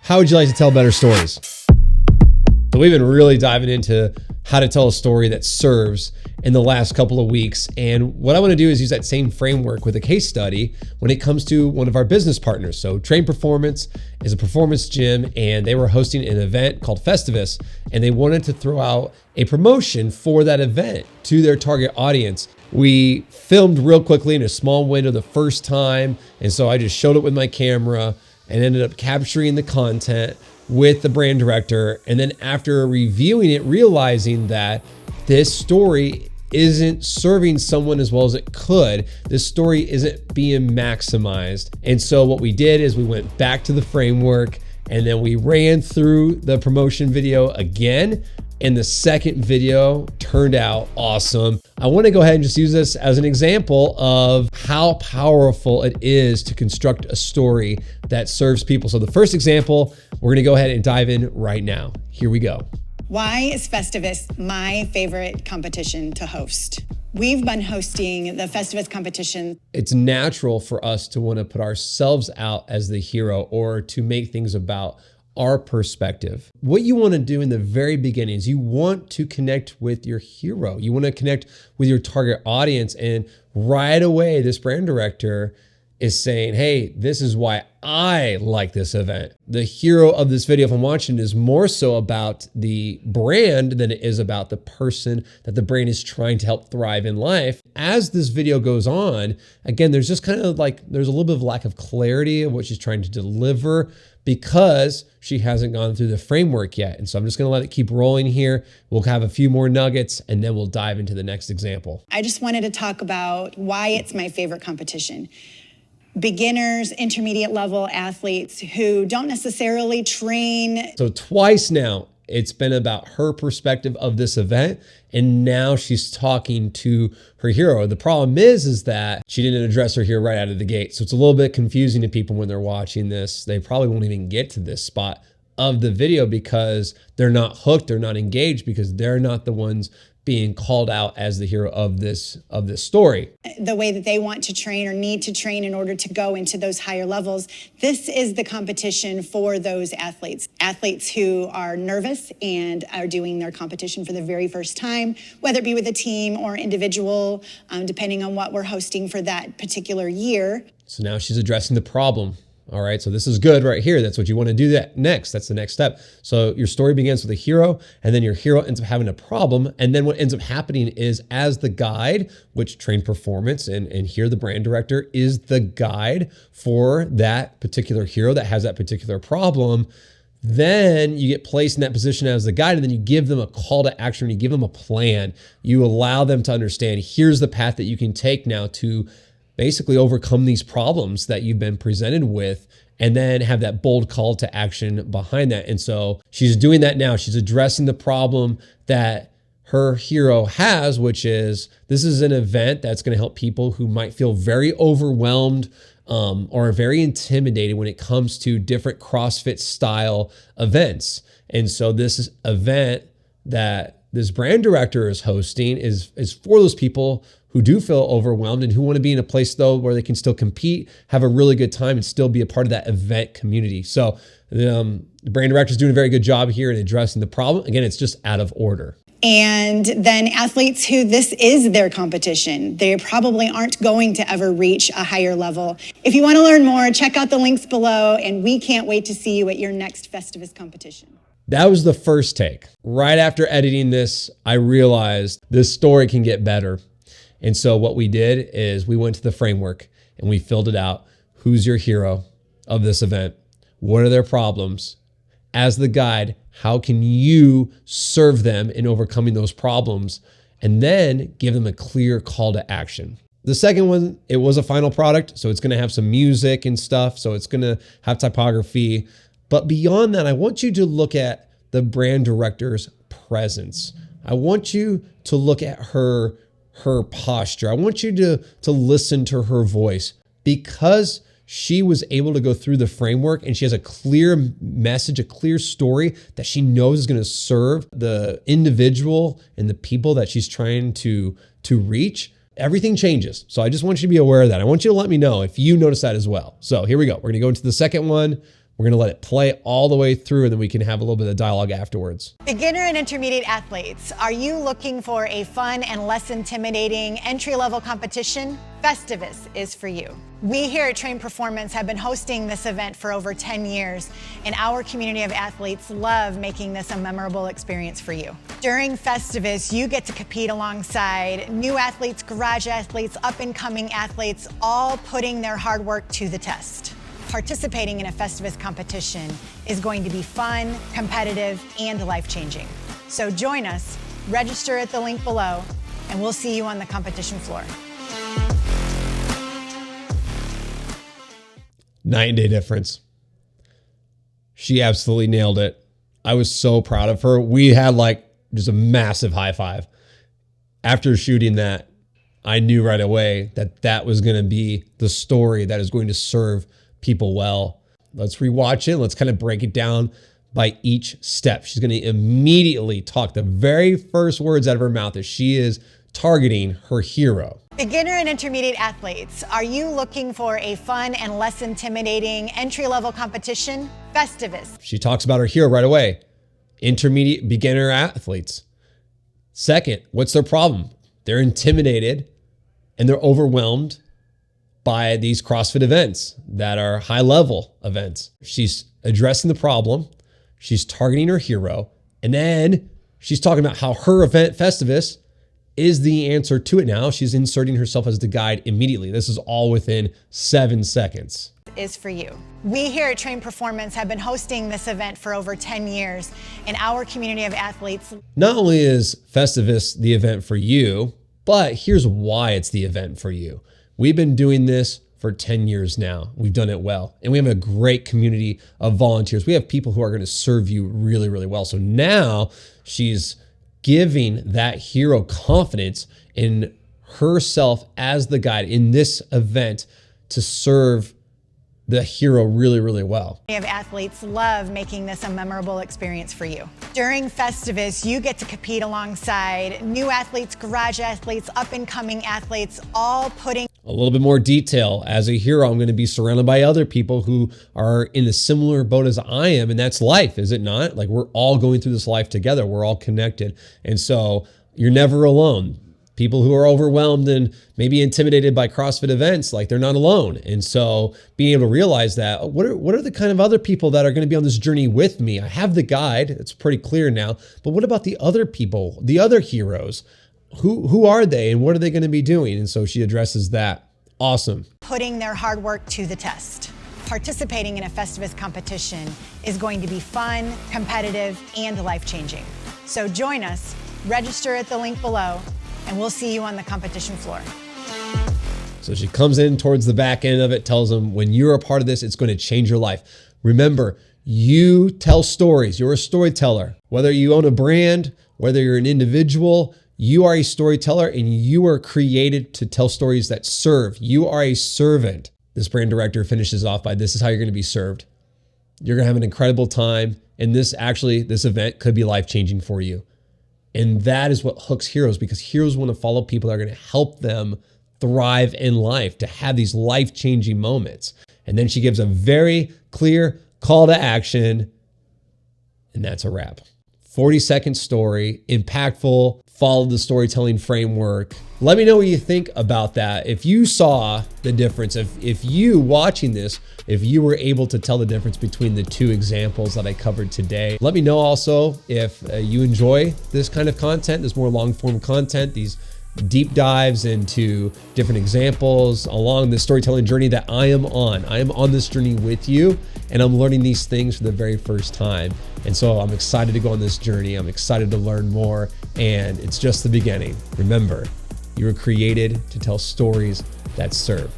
How would you like to tell better stories? So we've been really diving into how to tell a story that serves in the last couple of weeks. And what I want to do is use that same framework with a case study when it comes to one of our business partners. So Treign Performance is a performance gym, and they were hosting an event called Festivus, and they wanted to throw out a promotion for that event to their target audience. We filmed real quickly in a small window the first time. And so I just showed it with my camera and ended up capturing the content with the brand director. And then after reviewing it, realizing that this story isn't serving someone as well as it could. This story isn't being maximized. And so what we did is we went back to the framework, and then we ran through the promotion video again. And the second video turned out awesome. I want to go ahead and just use this as an example of how powerful it is to construct a story that serves people. So the first example, we're going to go ahead and dive in right now. Here we go. Why is Festivus my favorite competition to host? We've been hosting the Festivus competition. It's natural for us to want to put ourselves out as the hero or to make things about our perspective. What you want to do in the very beginning is you want to connect with your hero. You want to connect with your target audience. And right away, this brand director is saying, hey, this is why I like this event. The hero of this video, if I'm watching, is more so about the brand than it is about the person that the brand is trying to help thrive in life. As this video goes on, again, there's just kind of like, there's a little bit of lack of clarity of what she's trying to deliver because she hasn't gone through the framework yet. And so I'm just gonna let it keep rolling here. We'll have a few more nuggets and then we'll dive into the next example. I just wanted to talk about why it's my favorite competition. Beginners, intermediate level athletes who don't necessarily train. So twice now, it's been about her perspective of this event, and now she's talking to her hero. The problem is that she didn't address her hero right out of the gate. So it's a little bit confusing to people when they're watching this. They probably won't even get to this spot of the video because they're not hooked, they're not engaged, because they're not the ones being called out as the hero of this story. The way that they want to train or need to train in order to go into those higher levels. This is the competition for those athletes. Athletes who are nervous and are doing their competition for the very first time, whether it be with a team or individual, depending on what we're hosting for that particular year. So now she's addressing the problem. All right, so this is good right here. That's what you want to do that next. That's the next step. So your story begins with a hero, and then your hero ends up having a problem. And then what ends up happening is, as the guide, which Treign Performance and here the brand director is the guide for that particular hero that has that particular problem, then you get placed in that position as the guide, and then you give them a call to action, you give them a plan. You allow them to understand, here's the path that you can take now to basically overcome these problems that you've been presented with, and then have that bold call to action behind that. And so she's doing that now. She's addressing the problem that her hero has, which is this is an event that's going to help people who might feel very overwhelmed or very intimidated when it comes to different CrossFit style events. And so this event that this brand director is hosting is for those people who do feel overwhelmed and who want to be in a place though where they can still compete, have a really good time, and still be a part of that event community. So the brand director is doing a very good job here in addressing the problem. Again, it's just out of order. And then athletes who this is their competition. They probably aren't going to ever reach a higher level. If you want to learn more, check out the links below, and we can't wait to see you at your next Festivus competition. That was the first take. Right after editing this, I realized this story can get better. And so what we did is we went to the framework and we filled it out. Who's your hero of this event? What are their problems? As the guide, how can you serve them in overcoming those problems? And then give them a clear call to action. The second one, it was a final product, so it's going to have some music and stuff. So it's going to have typography. But beyond that, I want you to look at the brand director's presence. I want you to look at her posture. I want you to listen to her voice, because she was able to go through the framework and she has a clear message, a clear story that she knows is going to serve the individual and the people that she's trying to reach. Everything changes. So I just want you to be aware of that. I want you to let me know if you notice that as well. So here we go. We're going to go into the second one. We're gonna let it play all the way through, and then we can have a little bit of dialogue afterwards. Beginner and intermediate athletes, are you looking for a fun and less intimidating entry-level competition? Festivus is for you. We here at Treign Performance have been hosting this event for over 10 years, and our community of athletes love making this a memorable experience for you. During Festivus, you get to compete alongside new athletes, garage athletes, up-and-coming athletes, all putting their hard work to the test. Participating in a Festivus competition is going to be fun, competitive, and life-changing. So join us, register at the link below, and we'll see you on the competition floor. Night and day difference. She absolutely nailed it. I was so proud of her. We had like just a massive high five. After shooting that, I knew right away that that was going to be the story that is going to serve people well. Let's rewatch it. Let's kind of break it down by each step. She's going to immediately talk the very first words out of her mouth as she is targeting her hero. Beginner and intermediate athletes, are you looking for a fun and less intimidating entry-level competition? Festivus. She talks about her hero right away. Intermediate beginner athletes. Second, what's their problem? They're intimidated and they're overwhelmed by these CrossFit events that are high level events. She's addressing the problem. She's targeting her hero. And then she's talking about how her event, Festivus, is the answer to it now. She's inserting herself as the guide immediately. This is all within 7 seconds. Is for you. We here at Treign Performance have been hosting this event for over 10 years, and our community of athletes. Not only is Festivus the event for you, but here's why it's the event for you. We've been doing this for 10 years now. We've done it well. And we have a great community of volunteers. We have people who are going to serve you really, really well. So now she's giving that hero confidence in herself as the guide in this event to serve the hero really, really well. We have athletes love making this a memorable experience for you. During Festivus, you get to compete alongside new athletes, garage athletes, up-and-coming athletes, all putting a little bit more detail. As a hero, I'm going to be surrounded by other people who are in the similar boat as I am, and that's life, is it not? Like, we're all going through this life together. We're all connected. And so you're never alone. People who are overwhelmed and maybe intimidated by CrossFit events, like, they're not alone. And so being able to realize that, what are the kind of other people that are going to be on this journey with me? I have the guide. It's pretty clear now. But what about the other people, the other heroes? Who are they and what are they going to be doing? And so she addresses that. Awesome. Putting their hard work to the test. Participating in a Festivus competition is going to be fun, competitive, and life-changing. So join us, register at the link below, and we'll see you on the competition floor. So she comes in towards the back end of it, tells them, when you're a part of this, it's going to change your life. Remember, you tell stories. You're a storyteller. Whether you own a brand, whether you're an individual, you are a storyteller and you are created to tell stories that serve. You are a servant. This brand director finishes off by, this is how you're going to be served. You're going to have an incredible time. And this event could be life-changing for you. And that is what hooks heroes, because heroes want to follow people that are going to help them thrive in life, to have these life-changing moments. And then she gives a very clear call to action, and that's a wrap. 40-second story, impactful, follow the storytelling framework. Let me know what you think about that. If you saw the difference, if you watching this, if you were able to tell the difference between the two examples that I covered today. Let me know also if you enjoy this kind of content, this more long form content, these deep dives into different examples along the storytelling journey that I am on. I am on this journey with you, and I'm learning these things for the very first time. And so I'm excited to go on this journey. I'm excited to learn more, and it's just the beginning. Remember, you were created to tell stories that serve.